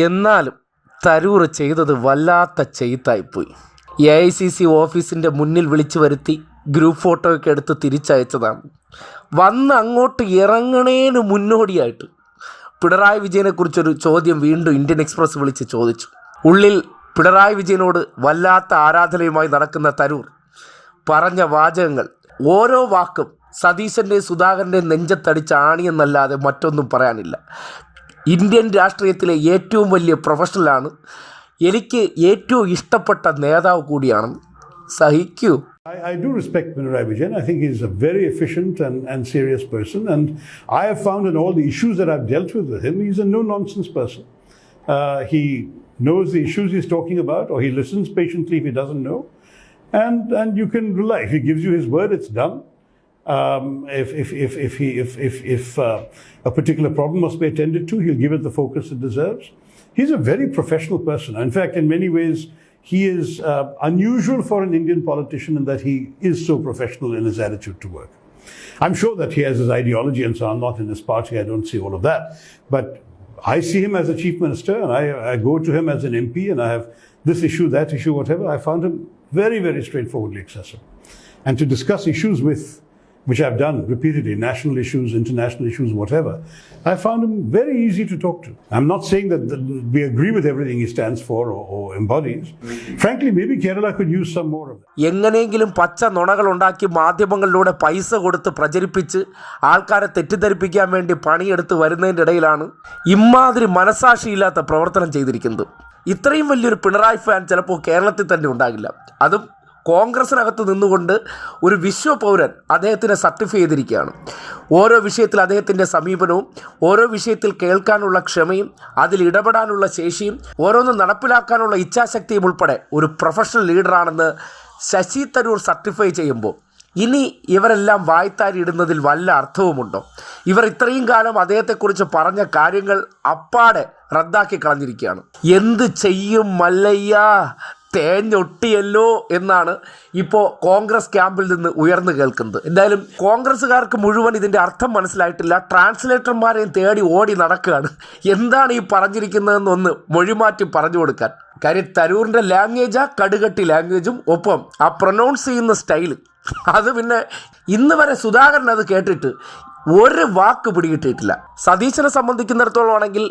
എന്നാലും തരൂർ ചെയ്തത് വല്ലാത്ത ചെയ്ത്തായിപ്പോയി. AICC ഓഫീസിൻ്റെ മുന്നിൽ വിളിച്ചു വരുത്തി ഗ്രൂപ്പ് ഫോട്ടോയൊക്കെ എടുത്ത് തിരിച്ചയച്ചതാണ്. വന്ന് അങ്ങോട്ട് ഇറങ്ങണേന് മുന്നോടിയായിട്ട് പിണറായി വിജയനെക്കുറിച്ചൊരു ചോദ്യം വീണ്ടും ഇന്ത്യൻ എക്സ്പ്രസ് വിളിച്ച് ചോദിച്ചു. ഉള്ളിൽ പിണറായി വിജയനോട് വല്ലാത്ത ആരാധനയുമായി നടക്കുന്ന തരൂർ പറഞ്ഞ വാചകങ്ങൾ, ഓരോ വാക്കും സതീശൻ്റെ സുധാകരൻ്റെ നെഞ്ചത്തടിച്ച ആണിയെന്നല്ലാതെ മറ്റൊന്നും പറയാനില്ല. ഇന്ത്യൻ രാഷ്ട്രീയത്തിലെ ഏറ്റവും വലിയ പ്രൊഫഷണലാണ്, എനിക്ക് ഏറ്റവും ഇഷ്ടപ്പെട്ട നേതാവ് കൂടിയാണ്. സഹിക്കൂ. I do respect Pinarayi Vijayan. I think he's a very efficient and serious person. And I have found in all the issues that I've dealt with him, he's a no-nonsense person. He knows the issues he's talking about, or he listens patiently if he doesn't know. And you can rely. If he gives you his word, it's done. If a particular problem must be attended to, he'll give it the focus it deserves. He's a very professional person. In fact, in many ways, he is unusual for an Indian politician in that he is so professional in his attitude to work. I'm sure that he has his ideology and so on, not in his party. I don't see all of that. But I see him as a chief minister, and I go to him as an MP, and I have this issue, that issue, whatever. I found him very, very straightforwardly accessible. And to discuss issues with, which I've done repeatedly, national issues, international issues, whatever, I found him very easy to talk to. I'm not saying that we agree with everything he stands for or embodies. Frankly, maybe Kerala could use some more of that. എങ്ങനെയെങ്കിലും പച്ച നുണകൾ ഉണ്ടാക്കി മാധ്യമങ്ങളിലൂടെ പൈസ കൊടുത്ത് പ്രചരിപ്പിച്ച് ആൾക്കാരെ തെറ്റിദ്ധരിപ്പിക്കാൻ വേണ്ടി പണിയെടുത്ത് വരുന്നതിൻ്റെ ഇടയിലാണ് ഇമാതിരി മനസാക്ഷിയില്ലാത്ത പ്രവർത്തനം ചെയ്തിരിക്കുന്നത്. ഇത്രയും വലിയൊരു പിണറായി ഫാൻ ചിലപ്പോൾ കേരളത്തിൽ തന്നെ ഉണ്ടാകില്ല. അതും കോൺഗ്രസിനകത്ത് നിന്നുകൊണ്ട് ഒരു വിശ്വപൗരൻ അദ്ദേഹത്തിനെ സർട്ടിഫൈ ചെയ്തിരിക്കുകയാണ്. ഓരോ വിഷയത്തിൽ അദ്ദേഹത്തിൻ്റെ സമീപനവും, ഓരോ വിഷയത്തിൽ കേൾക്കാനുള്ള ക്ഷമയും, അതിൽ ഇടപെടാനുള്ള ശേഷിയും, ഓരോന്ന് നടപ്പിലാക്കാനുള്ള ഇച്ഛാശക്തിയും ഉൾപ്പെടെ ഒരു പ്രൊഫഷണൽ ലീഡറാണെന്ന് ശശി തരൂർ സർട്ടിഫൈ ചെയ്യുമ്പോൾ ഇനി ഇവരെല്ലാം വായ്ത്താരി ഇടുന്നതിൽ വല്ല അർത്ഥവുമുണ്ടോ? ഇവർ ഇത്രയും കാലം അദ്ദേഹത്തെക്കുറിച്ച് പറഞ്ഞ കാര്യങ്ങൾ അപ്പാടെ റദ്ദാക്കി കളഞ്ഞിരിക്കുകയാണ്. എന്ത് ചെയ്യും മല്ലയ്യ, തേഞ്ഞൊട്ടിയല്ലോ എന്നാണ് ഇപ്പോൾ കോൺഗ്രസ് ക്യാമ്പിൽ നിന്ന് ഉയർന്നു കേൾക്കുന്നത്. എന്തായാലും കോൺഗ്രസ്സുകാർക്ക് മുഴുവൻ ഇതിൻ്റെ അർത്ഥം മനസ്സിലായിട്ടില്ല. ട്രാൻസ്ലേറ്റർമാരെയും തേടി ഓടി നടക്കുകയാണ്. എന്താണ് ഈ പറഞ്ഞിരിക്കുന്നതെന്നൊന്ന് മൊഴിമാറ്റി പറഞ്ഞു കൊടുക്കാൻ. കാര്യം തരൂറിൻ്റെ ലാംഗ്വേജാ കടുകട്ടി ലാംഗ്വേജും, ഒപ്പം ആ പ്രൊനൗൺസ് ചെയ്യുന്ന സ്റ്റൈല്, അത് പിന്നെ ഇന്ന് വരെ സുധാകരൻ അത് കേട്ടിട്ട് ഒരു വാക്ക് പിടികിട്ടിയിട്ടില്ല. സതീശനെ സംബന്ധിക്കുന്നിടത്തോളം ആണെങ്കിൽ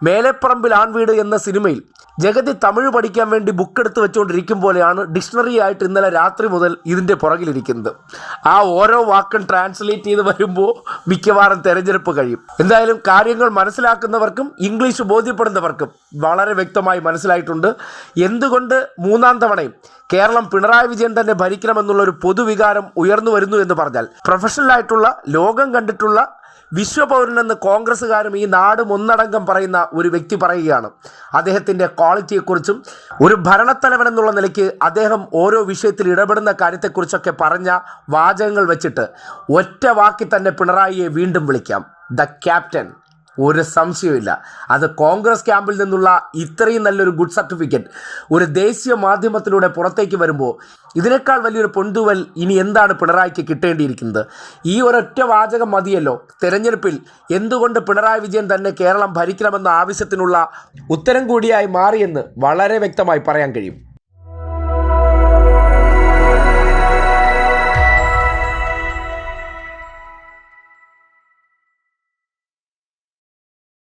മേലെപ്പറമ്പിൽ ആൺവീട് എന്ന സിനിമയിൽ ജഗതി തമിഴ് പഠിക്കാൻ വേണ്ടി ബുക്കെടുത്ത് വെച്ചുകൊണ്ടിരിക്കും പോലെയാണ് ഡിക്ഷണറി ആയിട്ട് ഇന്നലെ രാത്രി മുതൽ ഇതിൻ്റെ പുറകിലിരിക്കുന്നത്. ആ ഓരോ വാക്കും ട്രാൻസ്ലേറ്റ് ചെയ്ത് വരുമ്പോൾ മിക്കവാറും തെരഞ്ഞെടുപ്പ് കഴിയും. എന്തായാലും കാര്യങ്ങൾ മനസ്സിലാക്കുന്നവർക്കും ഇംഗ്ലീഷ് ബോധ്യപ്പെടുന്നവർക്കും വളരെ വ്യക്തമായി മനസ്സിലായിട്ടുണ്ട് എന്തുകൊണ്ട് മൂന്നാം തവണയും കേരളം പിണറായി വിജയൻ തന്നെ ഭരിക്കണമെന്നുള്ളൊരു പൊതുവികാരം ഉയർന്നു വരുന്നു എന്ന് പറഞ്ഞാൽ പ്രൊഫഷണലായിട്ടുള്ള, ലോകം കണ്ടിട്ടുള്ള വിശ്വപൗരനെന്ന് കോൺഗ്രസ്സുകാരും ഈ നാടും ഒന്നടങ്കം പറയുന്ന ഒരു വ്യക്തി പറയുകയാണ് അദ്ദേഹത്തിൻ്റെ ക്വാളിറ്റിയെക്കുറിച്ചും ഒരു ഭരണത്തലവനെന്നുള്ള നിലയ്ക്ക് അദ്ദേഹം ഓരോ വിഷയത്തിൽ ഇടപെടുന്ന കാര്യത്തെക്കുറിച്ചൊക്കെ പറഞ്ഞ വാചകങ്ങൾ വെച്ചിട്ട് ഒറ്റ വാക്കിൽ തന്നെ പിണറായിയെ വീണ്ടും വിളിക്കാം ദ ക്യാപ്റ്റൻ. ഒരു സംശയമില്ല. അത് കോൺഗ്രസ് ക്യാമ്പിൽ നിന്നുള്ള ഇത്രയും നല്ലൊരു ഗുഡ് സർട്ടിഫിക്കറ്റ് ഒരു ദേശീയ മാധ്യമത്തിലൂടെ പുറത്തേക്ക് വരുമ്പോൾ ഇതിനേക്കാൾ വലിയൊരു പൊൻതൂവൽ ഇനി എന്താണ് പിണറായിക്ക് കിട്ടേണ്ടിയിരിക്കുന്നത്? ഈ ഒരൊറ്റ വാചകം മതിയല്ലോ തെരഞ്ഞെടുപ്പിൽ എന്തുകൊണ്ട് പിണറായി വിജയൻ തന്നെ കേരളം ഭരിക്കണമെന്ന ആവശ്യത്തിനുള്ള ഉത്തരം കൂടിയായി മാറിയെന്ന് വളരെ വ്യക്തമായി പറയാൻ കഴിയും.